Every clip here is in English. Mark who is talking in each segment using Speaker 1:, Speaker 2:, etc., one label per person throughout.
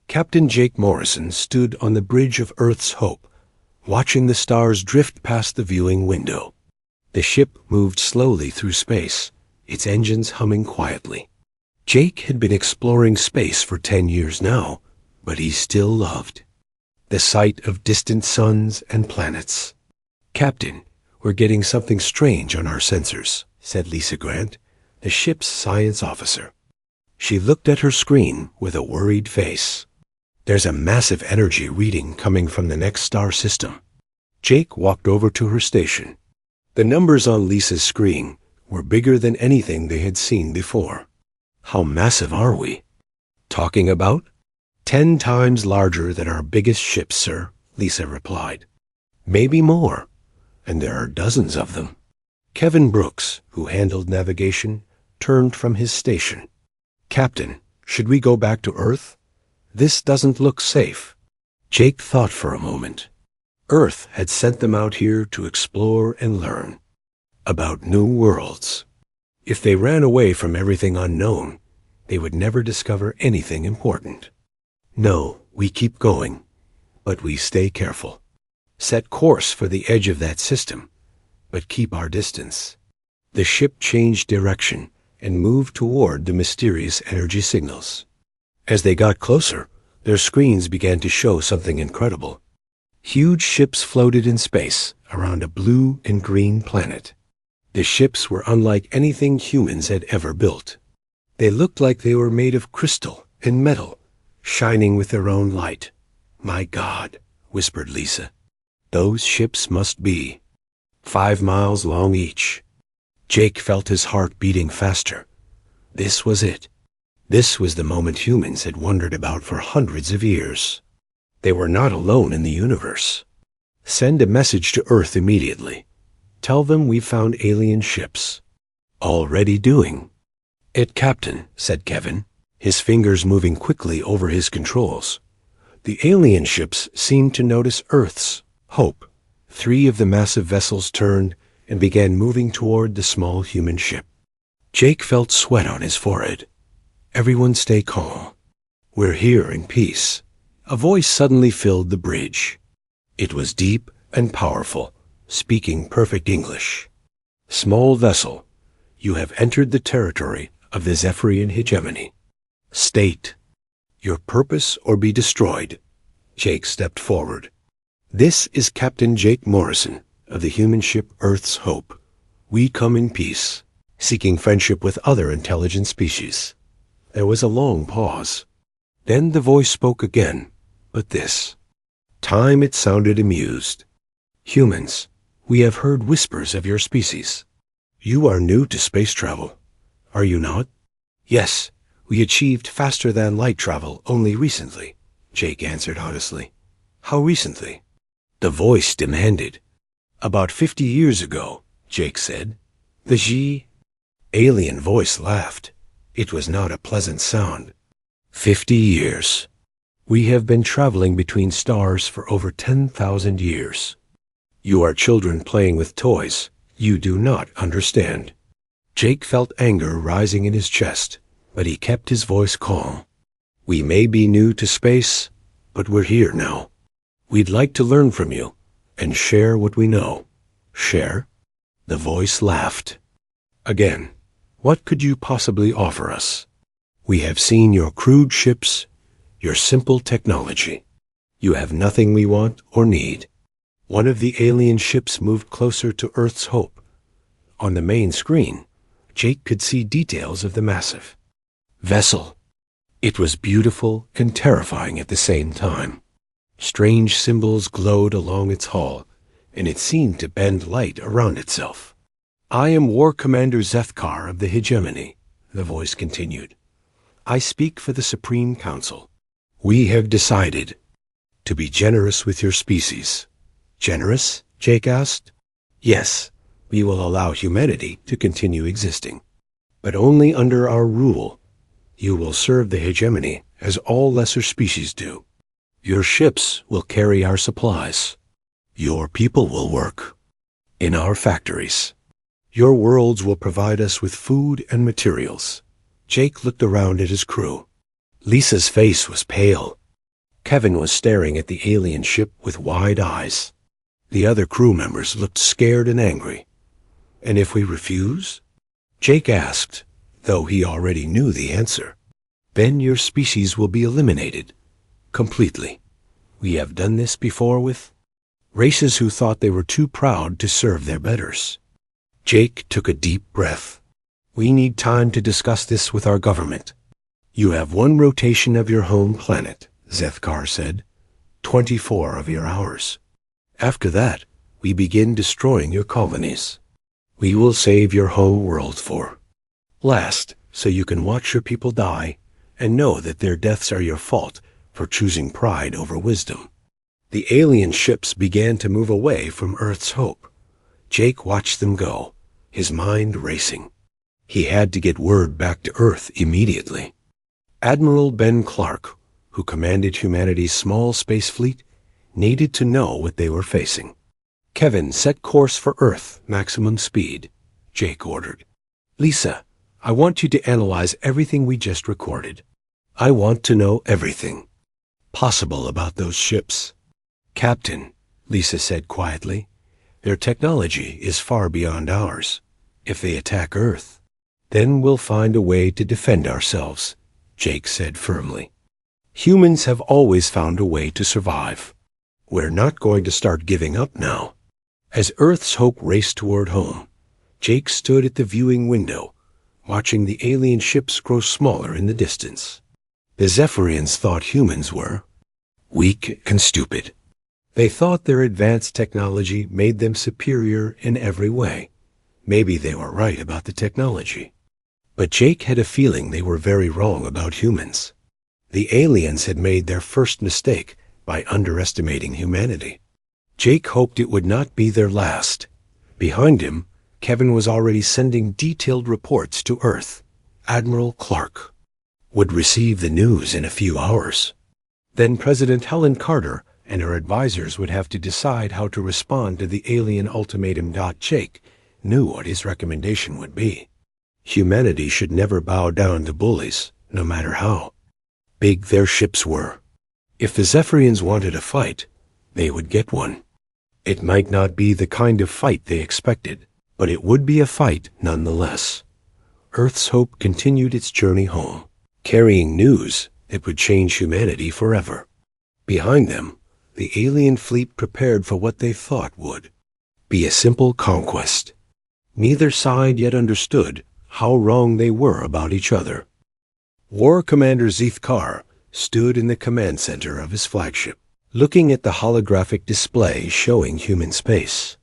Speaker 1: Captain Jake Morrison stood on the bridge of Earth's Hope, watching the stars drift past the viewing window. The ship moved slowly through space, its engines humming quietly. Jake had been exploring space for 10 years now, but he still loved the sight of distant suns and planets. "Captain, we're getting something strange on our sensors," said Lisa Grant, the ship's science officer. She looked at her screen with a worried face. "There's a massive energy reading coming from the next star system." Jake walked over to her station. The numbers on Lisa's screen were bigger than anything they had seen before. "How massive are we talking about?" 10 times larger than our biggest ships, sir," Lisa replied. "Maybe more, and there are dozens of them." Kevin Brooks, who handled navigation, turned from his station. "Captain, should we go back to Earth? This doesn't look safe." Jake thought for a moment. Earth had sent them out here to explore and learn about new worlds. If they ran away from everything unknown, they would never discover anything important. "No, we keep going, but we stay careful. Set course for the edge of that system, but keep our distance." The ship changed direction and moved toward the mysterious energy signals. As they got closer, their screens began to show something incredible. Huge ships floated in space around a blue and green planet. The ships were unlike anything humans had ever built. They looked like they were made of crystal and metal, shining with their own light. "My God," whispered Lisa. "Those ships must be 5 miles long each." Jake felt his heart beating faster. This was it. This was the moment humans had wondered about for hundreds of years. They were not alone in the universe. "Send a message to Earth immediately. Tell them we found alien ships." "Already doing it, Captain," said Kevin, his fingers moving quickly over his controls. The alien ships seemed to notice Earth's Hope. 3 of the massive vessels turned and began moving toward the small human ship. Jake felt sweat on his forehead. "Everyone stay calm. We're here in peace." A voice suddenly filled the bridge. It was deep and powerful, speaking perfect English. "Small vessel, you have entered the territory of the Zephyrian hegemony. State your purpose or be destroyed." Jake stepped forward. "This is Captain Jake Morrison of the human ship Earth's Hope. We come in peace, seeking friendship with other intelligent species." There was a long pause. Then the voice spoke again, but this time it sounded amused. "Humans, we have heard whispers of your species. You are new to space travel, are you not?" "Yes, we achieved faster-than-light travel only recently," Jake answered honestly. "How recently?" The voice demanded. "About 50 years ago," Jake said. The alien voice laughed. It was not a pleasant sound. 50 years. We have been traveling between stars for over 10,000 years. You are children playing with toys. You do not understand." Jake felt anger rising in his chest, but he kept his voice calm. "We may be new to space, but we're here now. We'd like to learn from you and share what we know." "Share?" The voice laughed. Again, "What could you possibly offer us? We have seen your crude ships, your simple technology. You have nothing we want or need." One of the alien ships moved closer to Earth's Hope. On the main screen, Jake could see details of the massive vessel. It was beautiful and terrifying at the same time. Strange symbols glowed along its hull, and it seemed to bend light around itself. "I am War Commander Zethkar of the Hegemony," the voice continued. "I speak for the Supreme Council. We have decided to be generous with your species." "Generous?" Jake asked. "Yes, we will allow humanity to continue existing, but only under our rule. You will serve the hegemony as all lesser species do. Your ships will carry our supplies. Your people will work in our factories. Your worlds will provide us with food and materials." Jake looked around at his crew. Lisa's face was pale. Kevin was staring at the alien ship with wide eyes. The other crew members looked scared and angry. "And if we refuse?" Jake asked, though he already knew the answer. "Then your species will be eliminated. Completely. We have done this before with races who thought they were too proud to serve their betters." Jake took a deep breath. "We need time to discuss this with our government. You have one rotation of your home planet," Zethkar said. 24 of your hours. After that, we begin destroying your colonies. We will save your whole world for last, so you can watch your people die and know that their deaths are your fault for choosing pride over wisdom. The alien ships began to move away from Earth's hope. Jake watched them go, his mind racing. He had to get word back to Earth immediately. Admiral Ben Clark, who commanded humanity's small space fleet, needed to know what they were facing. "Kevin, set course for Earth, maximum speed," Jake ordered. "Lisa, I want you to analyze everything we just recorded. I want to know everything possible about those ships." "Captain," Lisa said quietly, "their technology is far beyond ours. If they attack Earth, then we'll find a way to defend ourselves," Jake said firmly. "Humans have always found a way to survive. We're not going to start giving up now." As Earth's hope raced toward home, Jake stood at the viewing window, watching the alien ships grow smaller in the distance. The Zephyrians thought humans were weak and stupid. They thought their advanced technology made them superior in every way. Maybe they were right about the technology. But Jake had a feeling they were very wrong about humans. The aliens had made their first mistake by underestimating humanity. Jake hoped it would not be their last. Behind him, Kevin was already sending detailed reports to Earth. Admiral Clark would receive the news in a few hours. Then President Helen Carter and her advisors would have to decide how to respond to the alien ultimatum. Jake knew what his recommendation would be. Humanity should never bow down to bullies, no matter how big their ships were. If the Zephyrians wanted a fight, they would get one. It might not be the kind of fight they expected, but it would be a fight nonetheless. Earth's hope continued its journey home, carrying news that would change humanity forever. Behind them, the alien fleet prepared for what they thought would be a simple conquest. Neither side yet understood how wrong they were about each other. War Commander Zethkar stood in the command center of his flagship, looking at the holographic display showing human space.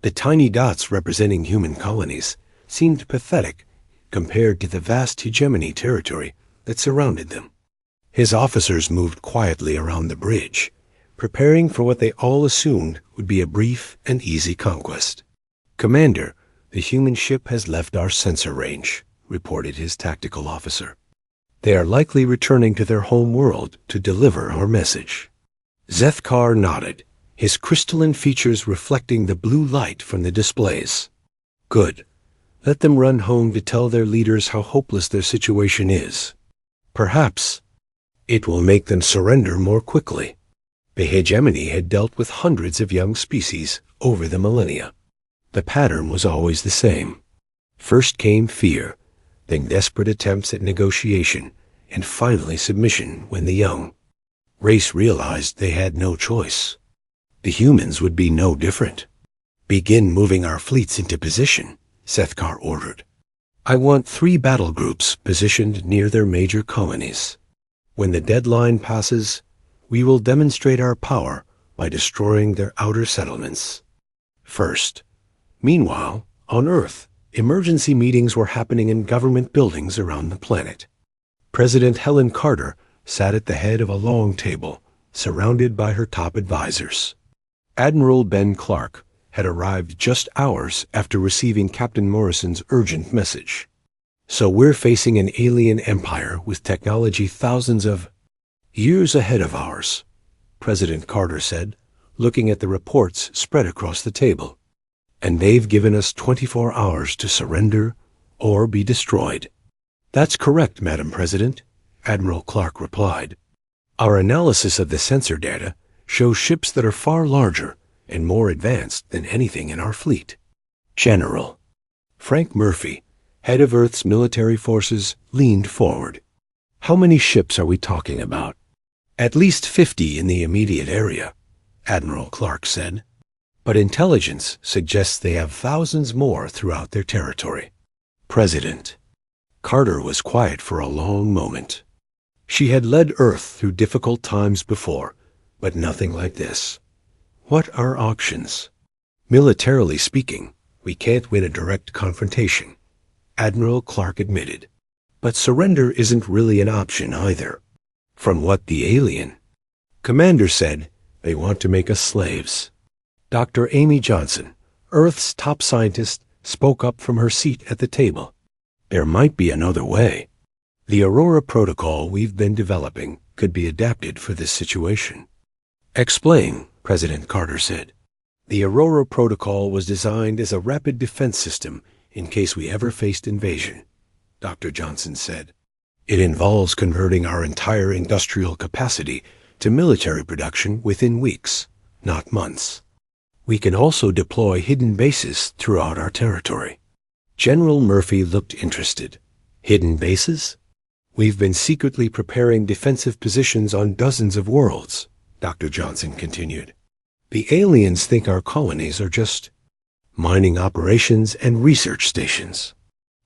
Speaker 1: The tiny dots representing human colonies seemed pathetic compared to the vast hegemony territory that surrounded them. His officers moved quietly around the bridge, preparing for what they all assumed would be a brief and easy conquest. "Commander, the human ship has left our sensor range," reported his tactical officer. "They are likely returning to their home world to deliver our message." Zethkar nodded, his crystalline features reflecting the blue light from the displays. "Good. Let them run home to tell their leaders how hopeless their situation is. Perhaps it will make them surrender more quickly." The hegemony had dealt with hundreds of young species over the millennia. The pattern was always the same. First came fear, then desperate attempts at negotiation, and finally submission when the young race realized they had no choice. The humans would be no different. "Begin moving our fleets into position," Zethkar ordered. "I want 3 battle groups positioned near their major colonies. When the deadline passes, we will demonstrate our power by destroying their outer settlements first." Meanwhile, on Earth, emergency meetings were happening in government buildings around the planet. President Helen Carter sat at the head of a long table, surrounded by her top advisors. Admiral Ben Clark had arrived just hours after receiving Captain Morrison's urgent message. "So we're facing an alien empire with technology thousands of years ahead of ours," President Carter said, looking at the reports spread across the table. "And they've given us 24 hours to surrender or be destroyed." "That's correct, Madam President," Admiral Clark replied. Our analysis of the sensor data shows ships that are far larger and more advanced than anything in our fleet. General Frank Murphy, head of Earth's military forces, leaned forward. How many ships are we talking about? At least 50 in the immediate area, Admiral Clark said. But intelligence suggests they have thousands more throughout their territory. President Carter was quiet for a long moment. She had led Earth through difficult times before, but nothing like this. What are auctions? Militarily speaking, we can't win a direct confrontation, Admiral Clark admitted. But surrender isn't really an option either. From what the alien commander said, they want to make us slaves. Dr. Amy Johnson, Earth's top scientist, spoke up from her seat at the table. There might be another way. The Aurora protocol we've been developing could be adapted for this situation. Explain, President Carter said. The Aurora protocol was designed as a rapid defense system in case we ever faced invasion, Dr. Johnson said. It involves converting our entire industrial capacity to military production within weeks, not months. We can also deploy hidden bases throughout our territory. General Murphy looked interested. Hidden bases? We've been secretly preparing defensive positions on dozens of worlds, Dr. Johnson continued. The aliens think our colonies are just mining operations and research stations.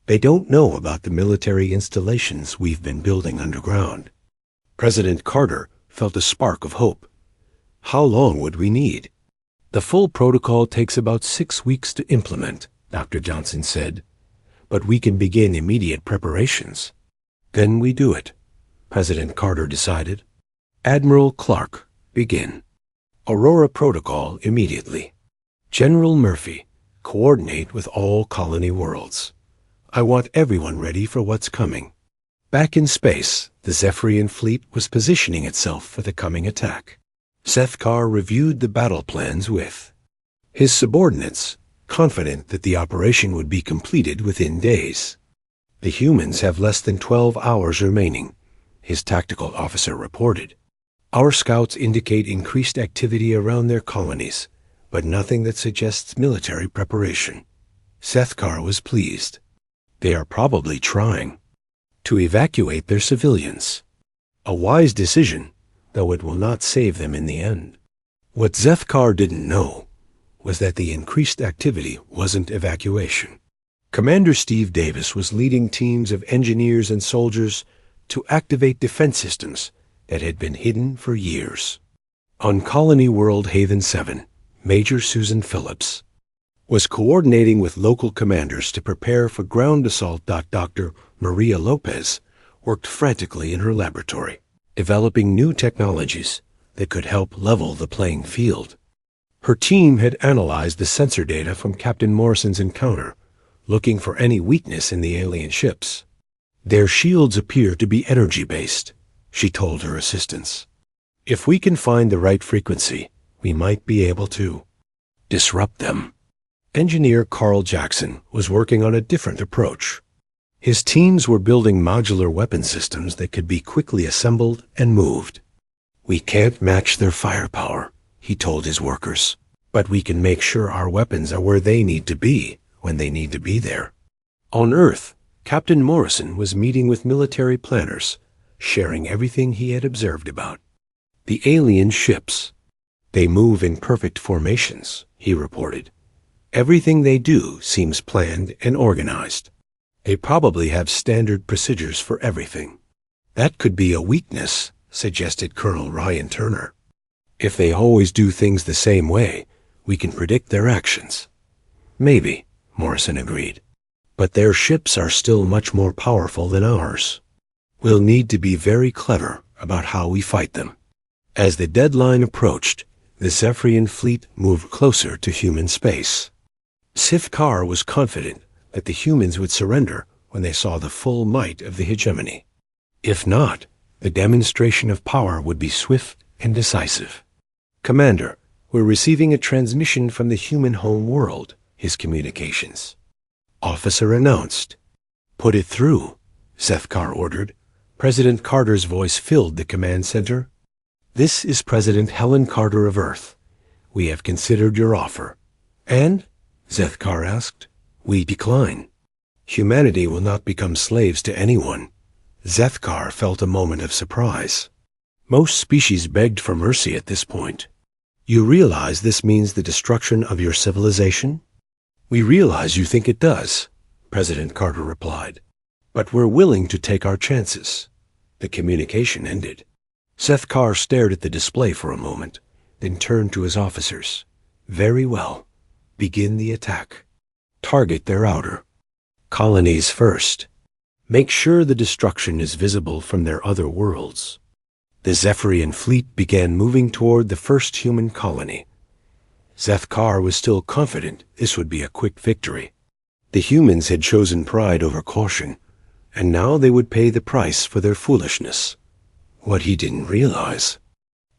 Speaker 1: They don't know about the military installations we've been building underground. President Carter felt a spark of hope. How long would we need? The full protocol takes about 6 weeks to implement, Dr. Johnson said, but we can begin immediate preparations. Then we do it, President Carter decided. Admiral Clark, begin. Aurora protocol immediately. General Murphy, coordinate with all colony worlds. I want everyone ready for what's coming. Back in space, the Zephyrian fleet was positioning itself for the coming attack. Sethkar reviewed the battle plans with his subordinates, confident that the operation would be completed within days. The humans have less than 12 hours remaining, his tactical officer reported. Our scouts indicate increased activity around their colonies, but nothing that suggests military preparation. Sethkar was pleased. They are probably trying to evacuate their civilians. A wise decision, though it will not save them in the end. What Sethkar didn't know was that the increased activity wasn't evacuation. Commander Steve Davis was leading teams of engineers and soldiers to activate defense systems that had been hidden for years. On Colony World Haven 7, Major Susan Phillips was coordinating with local commanders to prepare for ground assault. Dr. Maria Lopez worked frantically in her laboratory, developing new technologies that could help level the playing field. Her team had analyzed the sensor data from Captain Morrison's encounter, looking for any weakness in the alien ships. Their shields appear to be energy-based, she told her assistants. If we can find the right frequency, we might be able to disrupt them. Engineer Carl Jackson was working on a different approach. His teams were building modular weapon systems that could be quickly assembled and moved. We can't match their firepower, he told his workers, but we can make sure our weapons are where they need to be when they need to be there. On Earth, Captain Morrison was meeting with military planners, sharing everything he had observed about the alien ships. They move in perfect formations, he reported. Everything they do seems planned and organized. They probably have standard procedures for everything. That could be a weakness, suggested Colonel Ryan Turner. If they always do things the same way, we can predict their actions. Maybe, Morrison agreed. But their ships are still much more powerful than ours. We'll need to be very clever about how we fight them. As the deadline approached, the Zephyrian fleet moved closer to human space. Sithkar was confident that the humans would surrender when they saw the full might of the hegemony. If not, the demonstration of power would be swift and decisive. Commander, we're receiving a transmission from the human home world, his communications. Officer announced. Put it through, Sethkar ordered. President Carter's voice filled the command center. This is President Helen Carter of Earth. We have considered your offer. And, Zethkar asked, we decline. Humanity will not become slaves to anyone. Zethkar felt a moment of surprise. Most species begged for mercy at this point. You realize this means the destruction of your civilization? We realize you think it does, President Carter replied. But we're willing to take our chances. The communication ended. Zethkar stared at the display for a moment, then turned to his officers. Very well. Begin the attack. Target their outer colonies first. Make sure the destruction is visible from their other worlds. The Zephyrian fleet began moving toward the first human colony. Zethkar was still confident this would be a quick victory. The humans had chosen pride over caution, and now they would pay the price for their foolishness. What he didn't realize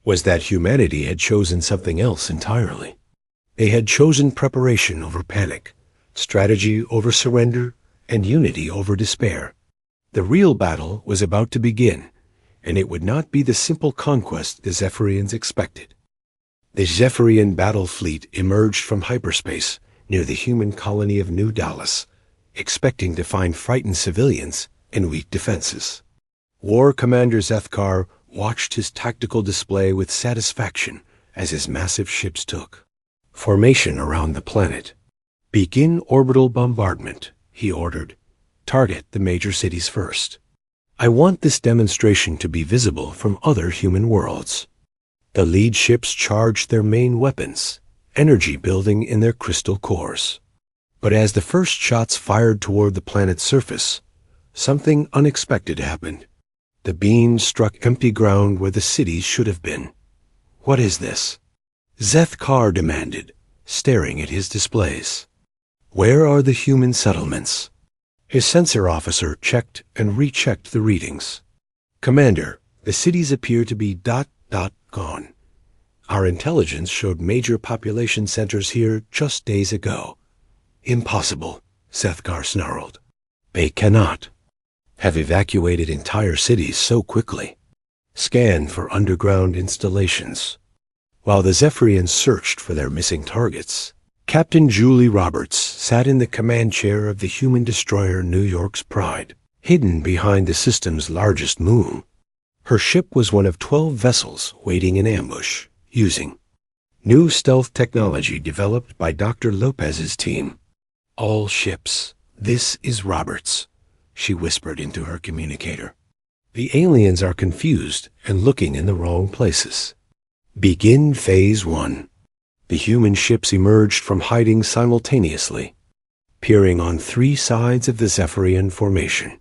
Speaker 1: was that humanity had chosen something else entirely. They had chosen preparation over panic, strategy over surrender, and unity over despair. The real battle was about to begin, and it would not be the simple conquest the Zephyrians expected. The Zephyrian battle fleet emerged from hyperspace near the human colony of New Dallas, expecting to find frightened civilians and weak defenses. War Commander Zethkar watched his tactical display with satisfaction as his massive ships took formation around the planet. Begin orbital bombardment, he ordered. Target the major cities first. I want this demonstration to be visible from other human worlds. The lead ships charged their main weapons, energy building in their crystal cores. But as the first shots fired toward the planet's surface, something unexpected happened. The beams struck empty ground where the cities should have been. What is this? Zethkar demanded, staring at his displays. Where are the human settlements? His sensor officer checked and rechecked the readings. Commander, the cities appear to be gone. Our intelligence showed major population centers here just days ago. Impossible, Zethkar snarled. They cannot have evacuated entire cities so quickly. Scan for underground installations. While the Zephyrians searched for their missing targets, Captain Julie Roberts sat in the command chair of the human destroyer New York's Pride, hidden behind the system's largest moon. Her ship was one of 12 vessels waiting in ambush, using new stealth technology developed by Dr. Lopez's team. All ships, this is Roberts, she whispered into her communicator. The aliens are confused and looking in the wrong places. Begin Phase 1. The human ships emerged from hiding simultaneously, peering on 3 sides of the Zephyrian formation.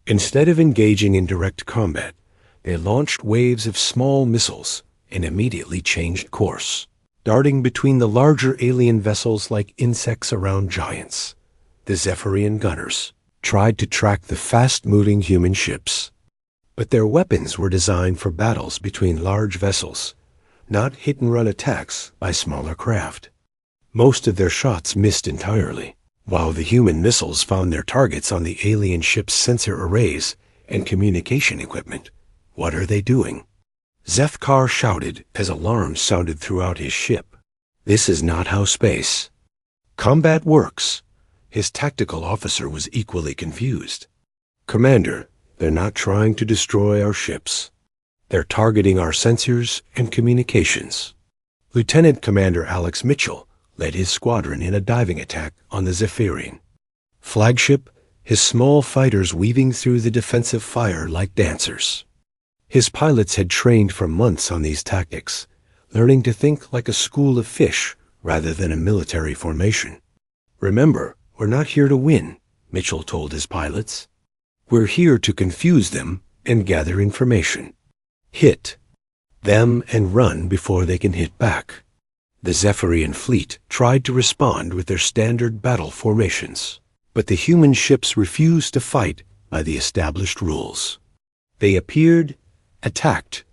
Speaker 1: Instead of engaging in direct combat, they launched waves of small missiles and immediately changed course, darting between the larger alien vessels like insects around giants. The Zephyrian gunners tried to track the fast-moving human ships, but their weapons were designed for battles between large vessels, not hit-and-run attacks by smaller craft. Most of their shots missed entirely, while the human missiles found their targets on the alien ship's sensor arrays and communication equipment. What are they doing? Zethkar shouted as alarms sounded throughout his ship. This is not how space combat works. His tactical officer was equally confused. Commander, they're not trying to destroy our ships. They're targeting our sensors and communications. Lieutenant Commander Alex Mitchell led his squadron in a diving attack on the Zephyrian flagship, his small fighters weaving through the defensive fire like dancers. His pilots had trained for months on these tactics, learning to think like a school of fish rather than a military formation. Remember, we're not here to win, Mitchell told his pilots. We're here to confuse them and gather information. Hit them and run before they can hit back. The Zephyrian fleet tried to respond with their standard battle formations, but the human ships refused to fight by the established rules. They appeared, attacked,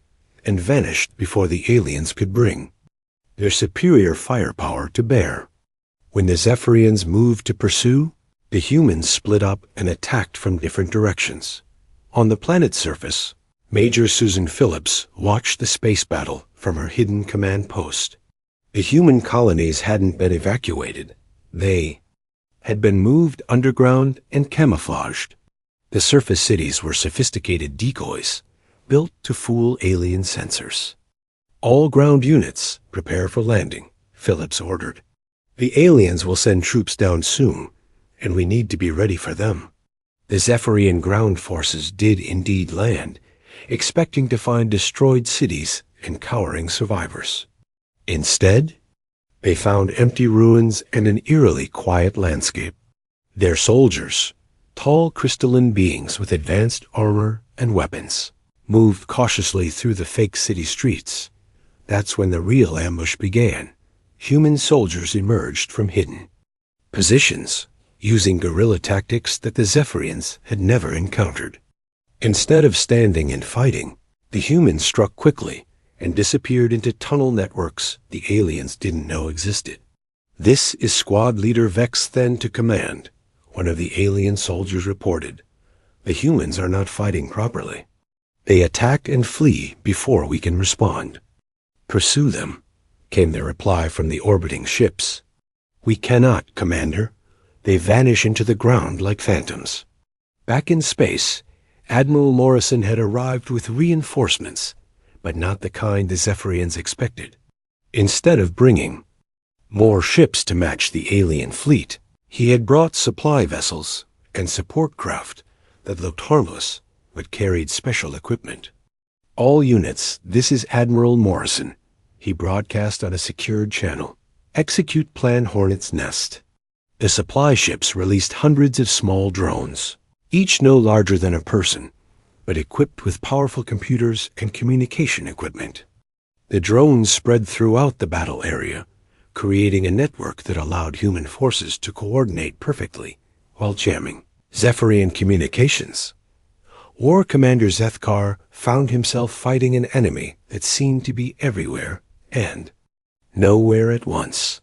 Speaker 1: and vanished before the aliens could bring their superior firepower to bear. When the Zephyrians moved to pursue, the humans split up and attacked from different directions. On the planet's surface, Major Susan Phillips watched the space battle from her hidden command post. The human colonies hadn't been evacuated. They had been moved underground and camouflaged. The surface cities were sophisticated decoys, built to fool alien sensors. "All ground units, prepare for landing," Phillips ordered. "The aliens will send troops down soon, and we need to be ready for them." The Zephyrian ground forces did indeed land, expecting to find destroyed cities and cowering survivors. Instead, they found empty ruins and an eerily quiet landscape. Their soldiers, tall crystalline beings with advanced armor and weapons, moved cautiously through the fake city streets. That's when the real ambush began. Human soldiers emerged from hidden positions, using guerrilla tactics that the Zephyrians had never encountered. Instead of standing and fighting, the humans struck quickly and disappeared into tunnel networks the aliens didn't know existed. "This is Squad Leader Vex Then to command," one of the alien soldiers reported. "The humans are not fighting properly. They attack and flee before we can respond." "Pursue them," came the reply from the orbiting ships. "We cannot, Commander. They vanish into the ground like phantoms." Back in space, Admiral Morrison had arrived with reinforcements, but not the kind the Zephyrians expected. Instead of bringing more ships to match the alien fleet, he had brought supply vessels and support craft that looked harmless but carried special equipment. "All units, this is Admiral Morrison," he broadcast on a secured channel. "Execute Plan Hornet's Nest." The supply ships released hundreds of small drones, each no larger than a person, but equipped with powerful computers and communication equipment. The drones spread throughout the battle area, creating a network that allowed human forces to coordinate perfectly while jamming Zephyrian communications. War Commander Zethkar found himself fighting an enemy that seemed to be everywhere and nowhere at once.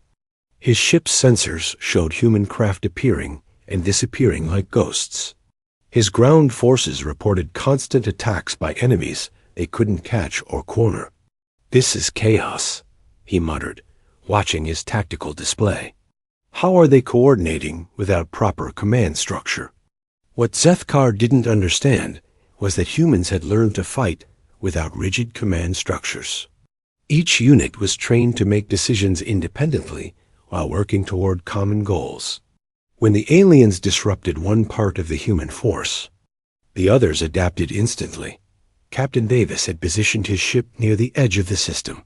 Speaker 1: His ship's sensors showed human craft appearing and disappearing like ghosts. His ground forces reported constant attacks by enemies they couldn't catch or corner. "This is chaos," he muttered, watching his tactical display. "How are they coordinating without proper command structure?" What Zethkar didn't understand was that humans had learned to fight without rigid command structures. Each unit was trained to make decisions independently while working toward common goals. When the aliens disrupted one part of the human force, the others adapted instantly. Captain Davis had positioned his ship near the edge of the system,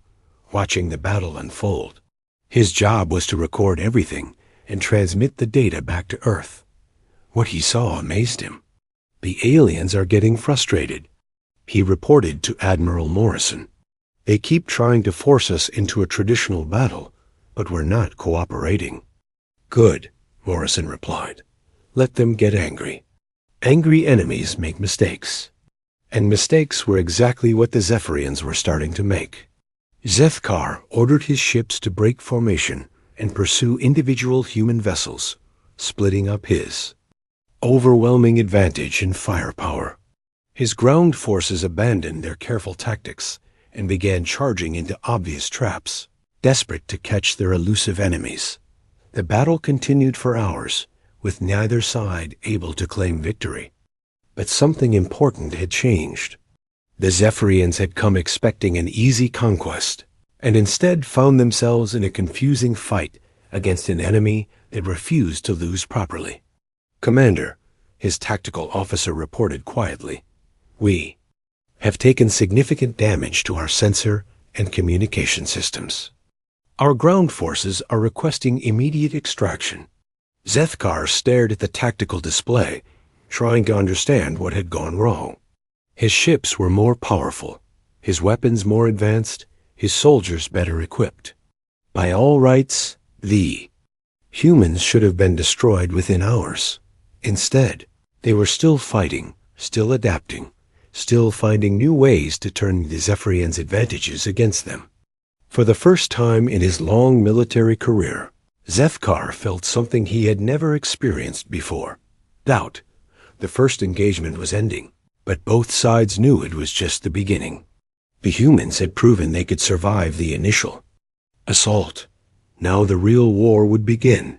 Speaker 1: watching the battle unfold. His job was to record everything and transmit the data back to Earth. What he saw amazed him. "The aliens are getting frustrated," he reported to Admiral Morrison. "They keep trying to force us into a traditional battle, but we're not cooperating." "Good," Morrison replied. "Let them get angry. Angry enemies make mistakes." And mistakes were exactly what the Zephyrians were starting to make. Zethkar ordered his ships to break formation and pursue individual human vessels, splitting up his overwhelming advantage in firepower. His ground forces abandoned their careful tactics and began charging into obvious traps, desperate to catch their elusive enemies. The battle continued for hours, with neither side able to claim victory. But something important had changed. The Zephyrians had come expecting an easy conquest, and instead found themselves in a confusing fight against an enemy that refused to lose properly. "Commander," his tactical officer reported quietly, "we have taken significant damage to our sensor and communication systems. Our ground forces are requesting immediate extraction." Zethkar stared at the tactical display, trying to understand what had gone wrong. His ships were more powerful, his weapons more advanced, his soldiers better equipped. By all rights, the humans should have been destroyed within hours. Instead, they were still fighting, still adapting, still finding new ways to turn the Zephyrians' advantages against them. For the first time in his long military career, Zethkar felt something he had never experienced before. Doubt. The first engagement was ending, But both sides knew it was just the beginning. The humans had proven they could survive the initial assault. Now the real war would begin,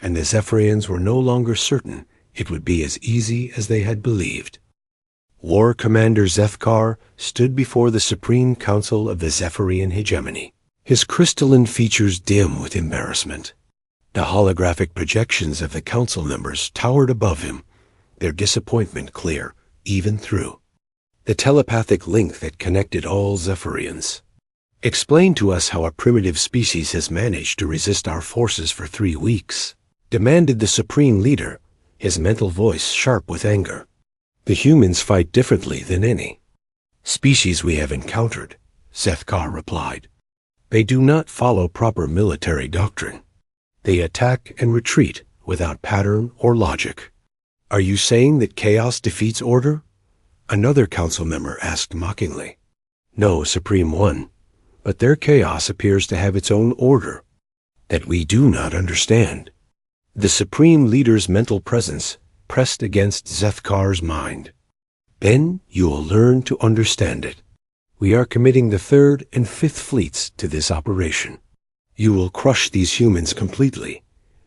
Speaker 1: and the Zephyrians were no longer certain it would be as easy as they had believed. War Commander Zethkar stood before the Supreme Council of the Zephyrian hegemony, his crystalline features dim with embarrassment. The holographic projections of the council members towered above him, their disappointment clear, even through the telepathic link that connected all Zephyrians. "Explain to us how a primitive species has managed to resist our forces for 3 weeks," demanded the Supreme Leader, his mental voice sharp with anger. "The humans fight differently than any species we have encountered," Zethkar replied. "They do not follow proper military doctrine. They attack and retreat without pattern or logic." "Are you saying that chaos defeats order?" another council member asked mockingly. "No, Supreme One, but their chaos appears to have its own order that we do not understand." The Supreme Leader's mental presence pressed against Zethkar's mind. "Then you will learn to understand it. We are committing the 3rd and 5th fleets to this operation. You will crush these humans completely,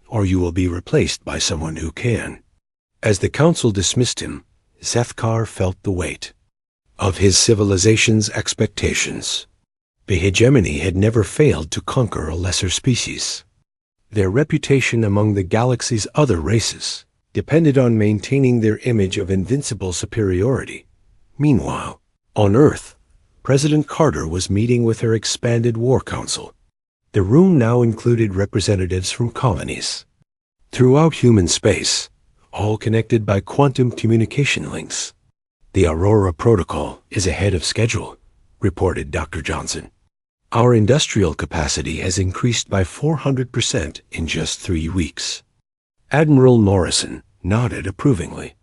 Speaker 1: or you will be replaced by someone who can." As the council dismissed him, Zethkar felt the weight of his civilization's expectations. The hegemony had never failed to conquer a lesser species. Their reputation among the galaxy's other races depended on maintaining their image of invincible superiority. Meanwhile, on Earth, President Carter was meeting with her expanded War Council. The room now included representatives from colonies throughout human space, all connected by quantum communication links. "The Aurora Protocol is ahead of schedule," reported Dr. Johnson. "Our industrial capacity has increased by 400% in just 3 weeks." Admiral Morrison nodded approvingly.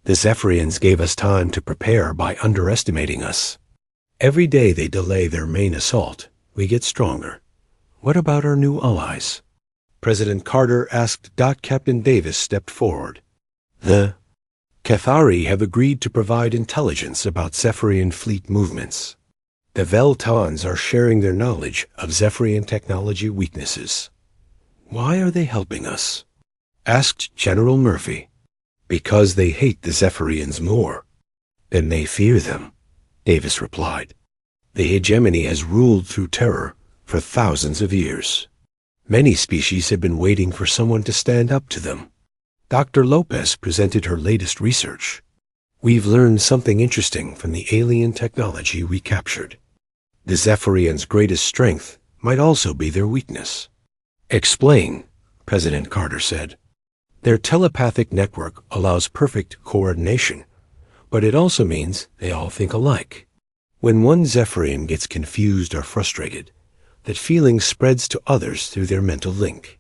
Speaker 1: "The Zephyrians gave us time to prepare by underestimating us. Every day they delay their main assault, we get stronger. What about our new allies?" President Carter asked. Captain Davis stepped forward. "The Cathari have agreed to provide intelligence about Zephyrian fleet movements. The Veltons are sharing their knowledge of Zephyrian technology weaknesses." "Why are they helping us?" asked General Murphy. "Because they hate the Zephyrians more than they fear them," Davis replied. "The hegemony has ruled through terror for thousands of years. Many species have been waiting for someone to stand up to them." Dr. Lopez presented her latest research. "We've learned something interesting from the alien technology we captured. The Zephyrians' greatest strength might also be their weakness." "Explain," President Carter said. "Their telepathic network allows perfect coordination, but it also means they all think alike. When one Zephyrian gets confused or frustrated, that feeling spreads to others through their mental link."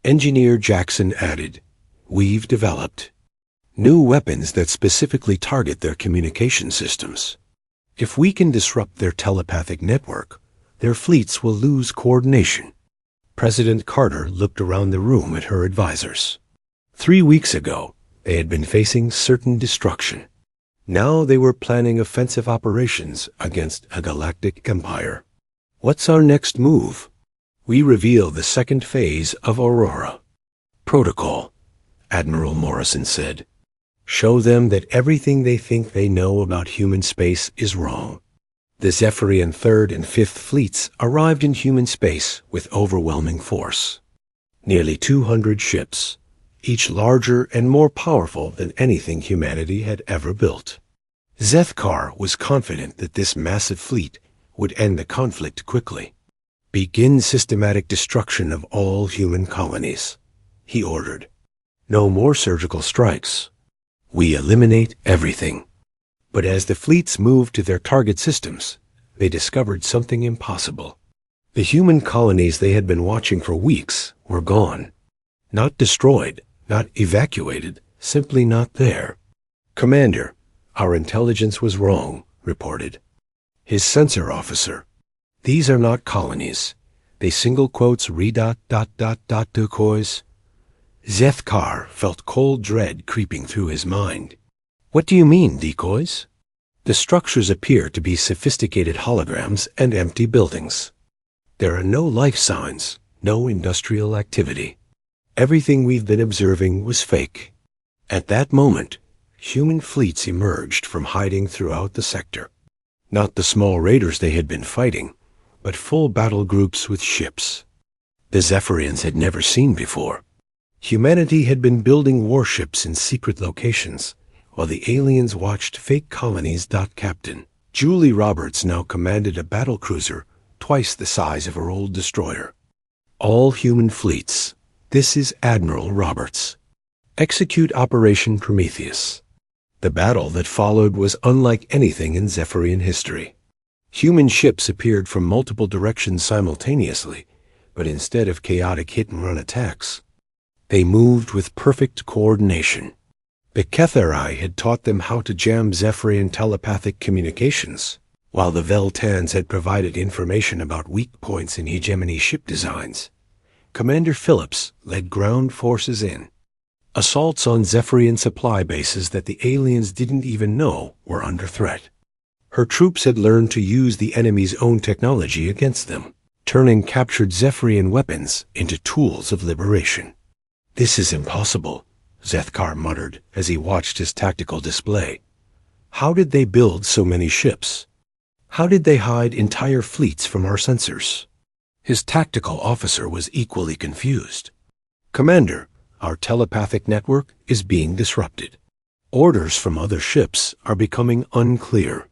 Speaker 1: Engineer Jackson added, "We've developed new weapons that specifically target their communication systems. If we can disrupt their telepathic network, their fleets will lose coordination." President Carter looked around the room at her advisors. 3 weeks ago, they had been facing certain destruction. Now they were planning offensive operations against a galactic empire. "What's our next move?" "We reveal the 2nd phase of Aurora Protocol," Admiral Morrison said. "Show them that everything they think they know about human space is wrong." The Zephyrian 3rd and 5th fleets arrived in human space with overwhelming force. Nearly 200 ships, each larger and more powerful than anything humanity had ever built. Zethkar was confident that this massive fleet would end the conflict quickly. "Begin systematic destruction of all human colonies," he ordered. "No more surgical strikes. We eliminate everything." But as the fleets moved to their target systems, they discovered something impossible. The human colonies they had been watching for weeks were gone. Not destroyed, not evacuated, simply not there. "Commander, our intelligence was wrong," reported his sensor officer. "These are not colonies. They single quotes decoys." Zethkar felt cold dread creeping through his mind. "What do you mean, decoys?" The structures appear to be sophisticated holograms and empty buildings. There are no life signs, no industrial activity. Everything we've been observing was fake. At that moment, human fleets emerged from hiding throughout the sector. Not the small raiders they had been fighting, but full battle groups with ships. The Zephyrians had never seen before. Humanity had been building warships in secret locations, while the aliens watched fake colonies. Captain Julie Roberts now commanded a battlecruiser twice the size of her old destroyer. All human fleets. This is Admiral Roberts. Execute Operation Prometheus. The battle that followed was unlike anything in Zephyrian history. Human ships appeared from multiple directions simultaneously, but instead of chaotic hit-and-run attacks, they moved with perfect coordination. The Ketheri had taught them how to jam Zephyrian telepathic communications, while the Veltans had provided information about weak points in hegemony ship designs. Commander Phillips led ground forces in. Assaults on Zephyrian supply bases that the aliens didn't even know were under threat. Her troops had learned to use the enemy's own technology against them, turning captured Zephyrian weapons into tools of liberation. "This is impossible," Zethkar muttered as he watched his tactical display. "How did they build so many ships? How did they hide entire fleets from our sensors?" His tactical officer was equally confused. "Commander, our telepathic network is being disrupted. Orders from other ships are becoming unclear."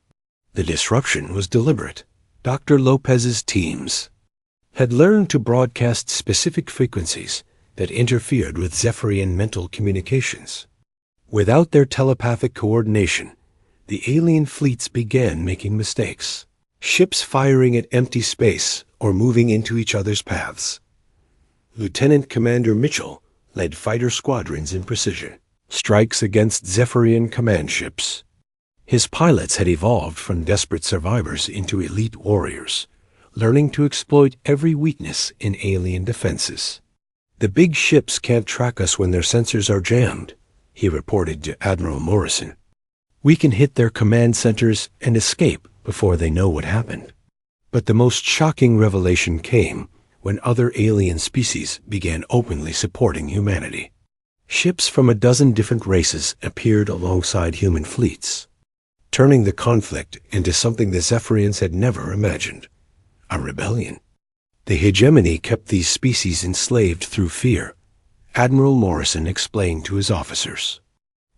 Speaker 1: The disruption was deliberate. Dr. Lopez's teams had learned to broadcast specific frequencies that interfered with Zephyrian mental communications. Without their telepathic coordination, the alien fleets began making mistakes, ships firing at empty space or moving into each other's paths. Lieutenant Commander Mitchell led fighter squadrons in precision strikes against Zephyrian command ships. His pilots had evolved from desperate survivors into elite warriors, learning to exploit every weakness in alien defenses. "The big ships can't track us when their sensors are jammed," he reported to Admiral Morrison. "We can hit their command centers and escape before they know what happened." But the most shocking revelation came when other alien species began openly supporting humanity. Ships from a dozen different races appeared alongside human fleets, turning the conflict into something the Zephyrians had never imagined: a rebellion. The hegemony kept these species enslaved through fear, Admiral Morrison explained to his officers.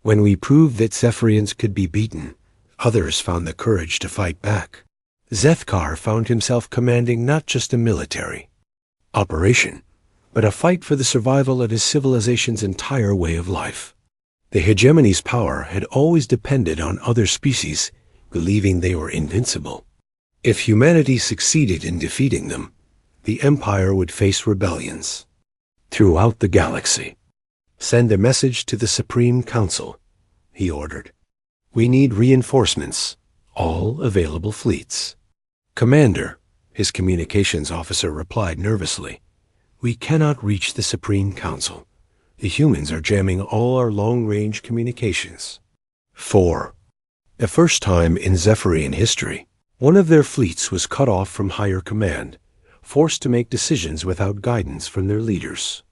Speaker 1: When we proved that Zephyrians could be beaten, others found the courage to fight back. Zethkar found himself commanding not just a military operation, but a fight for the survival of his civilization's entire way of life. The hegemony's power had always depended on other species believing they were invincible. If humanity succeeded in defeating them, the Empire would face rebellions throughout the galaxy. "Send a message to the Supreme Council," he ordered. "We need reinforcements, all available fleets." "Commander," his communications officer replied nervously, "we cannot reach the Supreme Council. The humans are jamming all our long-range communications." 4. The first time in Zephyrian history, one of their fleets was cut off from higher command, forced to make decisions without guidance from their leaders.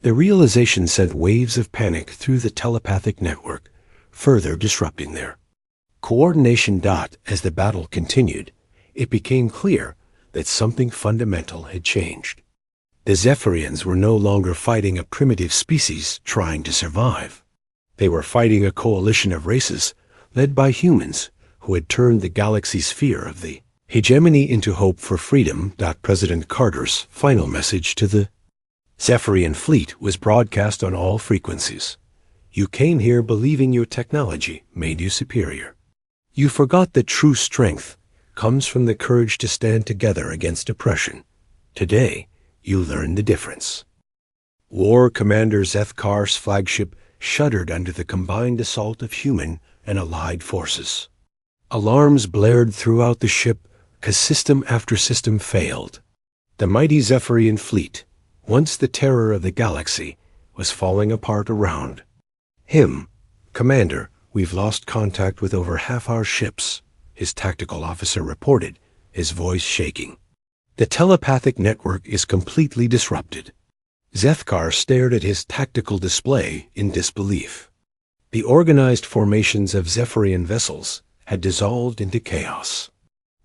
Speaker 1: The realization sent waves of panic through the telepathic network, further disrupting their coordination. As the battle continued, it became clear that something fundamental had changed. The Zephyrians were no longer fighting a primitive species trying to survive. They were fighting a coalition of races led by humans who had turned the galaxy's fear of the hegemony into hope for freedom. President Carter's final message to the Zephyrian fleet was broadcast on all frequencies. "You came here believing your technology made you superior. You forgot that true strength comes from the courage to stand together against oppression. Today, you learn the difference." War Commander Zethkar's flagship shuddered under the combined assault of human and allied forces. Alarms blared throughout the ship as system after system failed. The mighty Zephyrian fleet, once the terror of the galaxy, was falling apart around him. "Commander, we've lost contact with over half our ships," his tactical officer reported, his voice shaking. "The telepathic network is completely disrupted." Zethkar stared at his tactical display in disbelief. The organized formations of Zephyrian vessels had dissolved into chaos.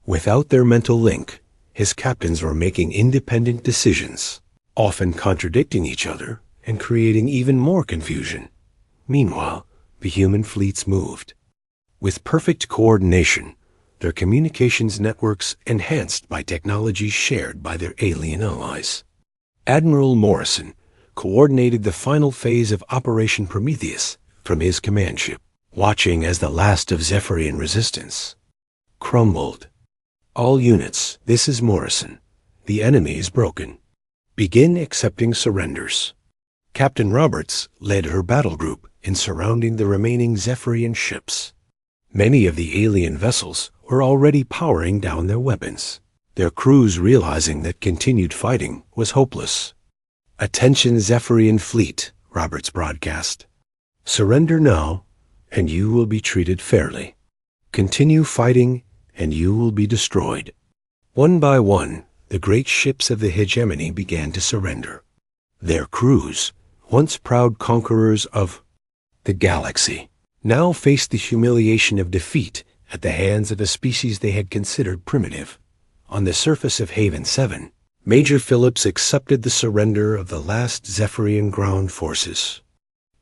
Speaker 1: Without their mental link, his captains were making independent decisions, often contradicting each other and creating even more confusion. Meanwhile, the human fleets moved. With perfect coordination, their communications networks enhanced by technologies shared by their alien allies. Admiral Morrison coordinated the final phase of Operation Prometheus from his command ship, watching as the last of Zephyrian resistance crumbled. "All units, this is Morrison. The enemy is broken. Begin accepting surrenders." Captain Roberts led her battle group in surrounding the remaining Zephyrian ships. Many of the alien vessels were already powering down their weapons, their crews realizing that continued fighting was hopeless. "Attention Zephyrian fleet," Roberts broadcast. "Surrender now, and you will be treated fairly. Continue fighting, and you will be destroyed." One by one, the great ships of the hegemony began to surrender. Their crews, once proud conquerors of the galaxy, now faced the humiliation of defeat at the hands of a species they had considered primitive. On the surface of Haven 7, Major Phillips accepted the surrender of the last Zephyrian ground forces.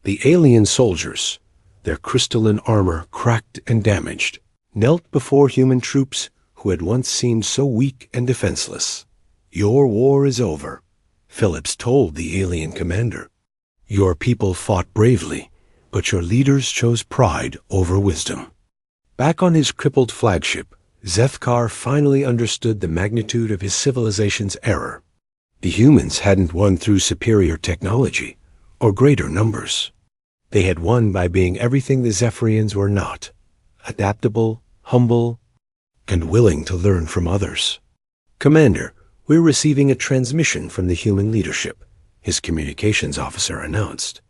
Speaker 1: The alien soldiers, their crystalline armor cracked and damaged, knelt before human troops who had once seemed so weak and defenseless. "Your war is over," Phillips told the alien commander. "Your people fought bravely, but your leaders chose pride over wisdom." Back on his crippled flagship, Zethkar finally understood the magnitude of his civilization's error. The humans hadn't won through superior technology or greater numbers. They had won by being everything the Zephyrians were not: adaptable, humble, and willing to learn from others. "Commander, we're receiving a transmission from the human leadership," his communications officer announced.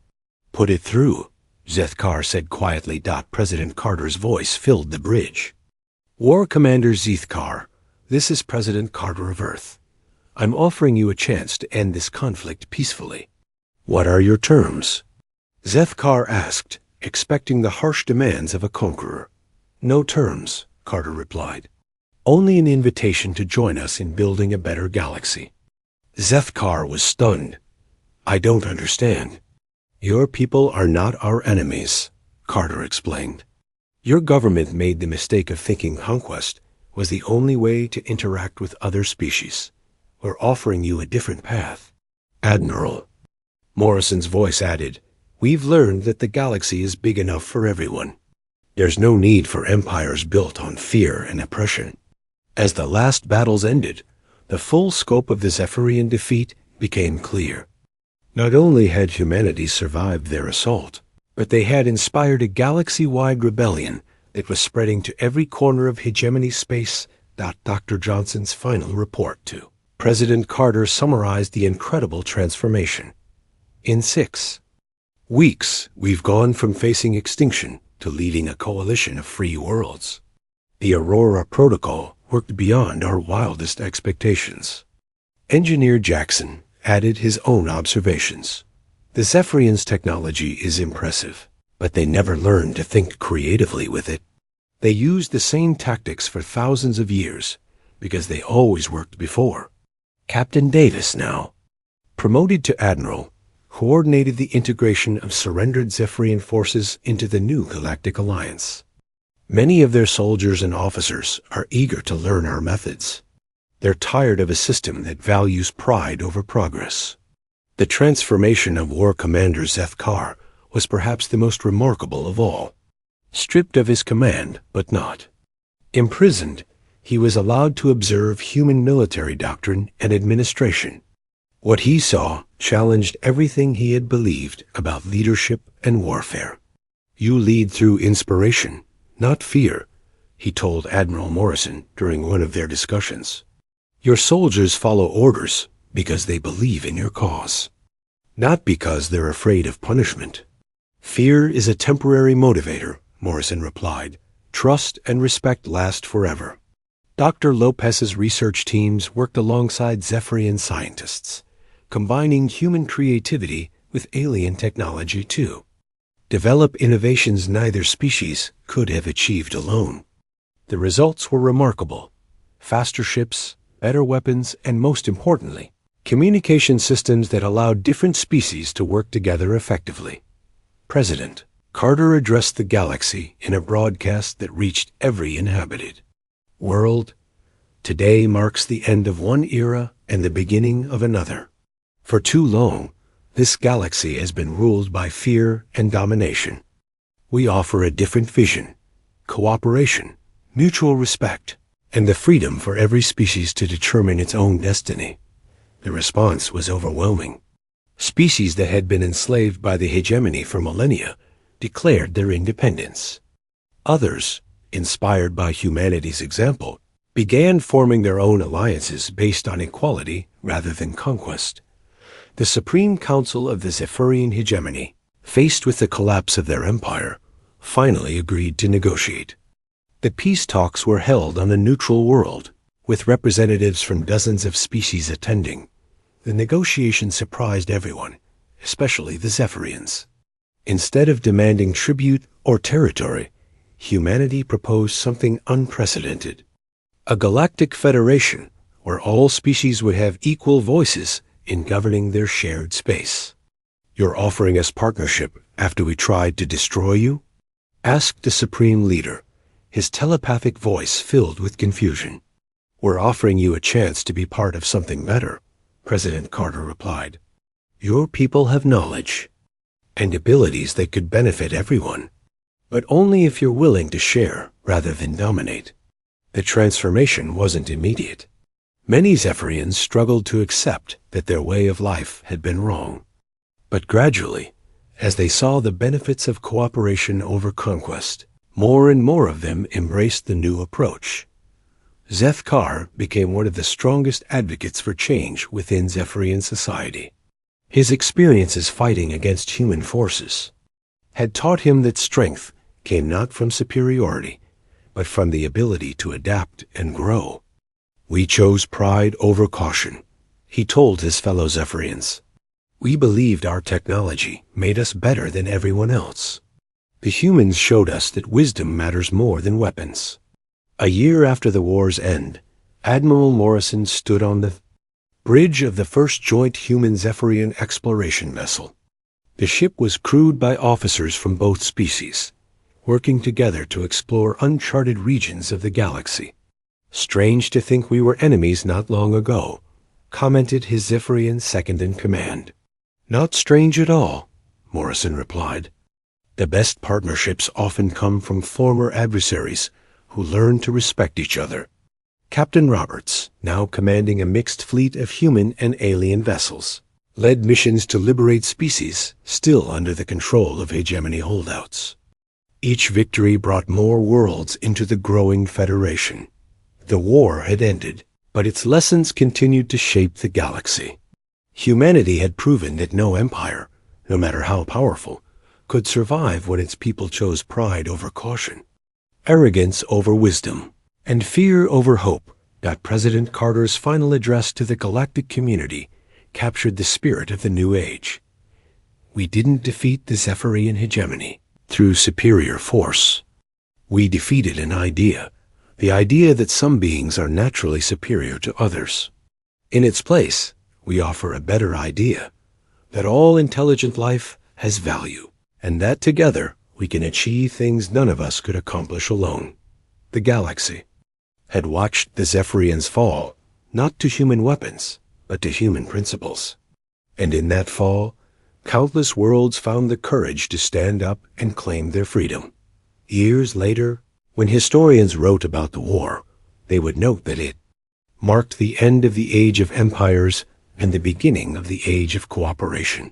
Speaker 1: "Put it through," Zethkar said quietly. President Carter's voice filled the bridge. "War Commander Zethkar, this is President Carter of Earth. I'm offering you a chance to end this conflict peacefully." "What are your terms?" Zethkar asked, expecting the harsh demands of a conqueror. "No terms," Carter replied. "Only an invitation to join us in building a better galaxy." Zethkar was stunned. "I don't understand." "Your people are not our enemies," Carter explained. "Your government made the mistake of thinking conquest was the only way to interact with other species. We're offering you a different path." "Admiral," Morrison's voice added, "we've learned that the galaxy is big enough for everyone. There's no need for empires built on fear and oppression." As the last battles ended, the full scope of the Zephyrian defeat became clear. Not only had humanity survived their assault, but they had inspired a galaxy-wide rebellion that was spreading to every corner of hegemony space. Dr. Johnson's final report to President Carter summarized the incredible transformation. "In 6 weeks, we've gone from facing extinction to leading a coalition of free worlds. The Aurora Protocol worked beyond our wildest expectations." Engineer Jackson added his own observations. "The Zephyrians' technology is impressive, but they never learned to think creatively with it. They used the same tactics for thousands of years because they always worked before." Captain Davis, now promoted to admiral, coordinated the integration of surrendered Zephyrian forces into the new Galactic Alliance. "Many of their soldiers and officers are eager to learn our methods. They're tired of a system that values pride over progress." The transformation of War Commander Zethkar was perhaps the most remarkable of all. Stripped of his command, but not imprisoned, he was allowed to observe human military doctrine and administration. What he saw challenged everything he had believed about leadership and warfare. "You lead through inspiration, not fear," he told Admiral Morrison during one of their discussions. "Your soldiers follow orders because they believe in your cause, not because they're afraid of punishment." "Fear is a temporary motivator," Morrison replied. trust and respect last forever. Dr. Lopez's research teams worked alongside Zephyrian scientists, combining human creativity with alien technology too. Develop innovations neither species could have achieved alone. The results were remarkable. Faster ships, better weapons, and most importantly, communication systems that allowed different species to work together effectively. President Carter addressed the galaxy in a broadcast that reached every inhabited world. Today marks the end of one era and the beginning of another. For too long, this galaxy has been ruled by fear and domination. We offer a different vision, cooperation, mutual respect, and the freedom for every species to determine its own destiny. The response was overwhelming. Species that had been enslaved by the hegemony for millennia declared their independence. Others, inspired by humanity's example, began forming their own alliances based on equality rather than conquest. The Supreme Council of the Zephyrian hegemony, faced with the collapse of their empire, finally agreed to negotiate. The peace talks were held on a neutral world, with representatives from dozens of species attending. The negotiation surprised everyone, especially the Zephyrians. Instead of demanding tribute or territory, humanity proposed something unprecedented. A galactic federation where all species would have equal voices in governing their shared space. "You're offering us partnership after we tried to destroy you?" asked the Supreme Leader, his telepathic voice filled with confusion. "We're offering you a chance to be part of something better," President Carter replied. "Your people have knowledge and abilities that could benefit everyone, but only if you're willing to share rather than dominate." The transformation wasn't immediate. Many Zephyrians struggled to accept that their way of life had been wrong. But gradually, as they saw the benefits of cooperation over conquest, more and more of them embraced the new approach. Zeth-Kar became one of the strongest advocates for change within Zephyrian society. His experiences fighting against human forces had taught him that strength came not from superiority, but from the ability to adapt and grow. "We chose pride over caution," he told his fellow Zephyrians. "We believed our technology made us better than everyone else. The humans showed us that wisdom matters more than weapons." A year after the war's end, Admiral Morrison stood on the bridge of the first joint human Zephyrian exploration vessel. The ship was crewed by officers from both species, working together to explore uncharted regions of the galaxy. "Strange to think we were enemies not long ago," commented his Zephyrian second-in-command. "Not strange at all," Morrison replied. "The best partnerships often come from former adversaries who learn to respect each other." Captain Roberts, now commanding a mixed fleet of human and alien vessels, led missions to liberate species still under the control of hegemony holdouts. Each victory brought more worlds into the growing Federation. The war had ended, but its lessons continued to shape the galaxy. Humanity had proven that no empire, no matter how powerful, could survive when its people chose pride over caution, arrogance over wisdom, and fear over hope. President Carter's final address to the galactic community captured the spirit of the new age. "We didn't defeat the Zephyrian hegemony through superior force. We defeated an idea, the idea that some beings are naturally superior to others. In its place, we offer a better idea, that all intelligent life has value, and that together we can achieve things none of us could accomplish alone." The galaxy had watched the Zephyrians fall, not to human weapons, but to human principles. And in that fall, countless worlds found the courage to stand up and claim their freedom. Years later, when historians wrote about the war, they would note that it marked the end of the age of empires and the beginning of the age of cooperation.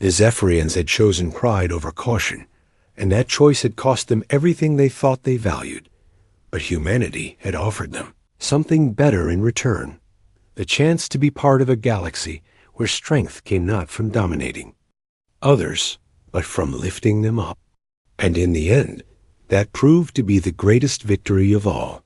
Speaker 1: The Zephyrians had chosen pride over caution, and that choice had cost them everything they thought they valued. But humanity had offered them something better in return, the chance to be part of a galaxy where strength came not from dominating others, but from lifting them up. And in the end, That proved to be the greatest victory of all.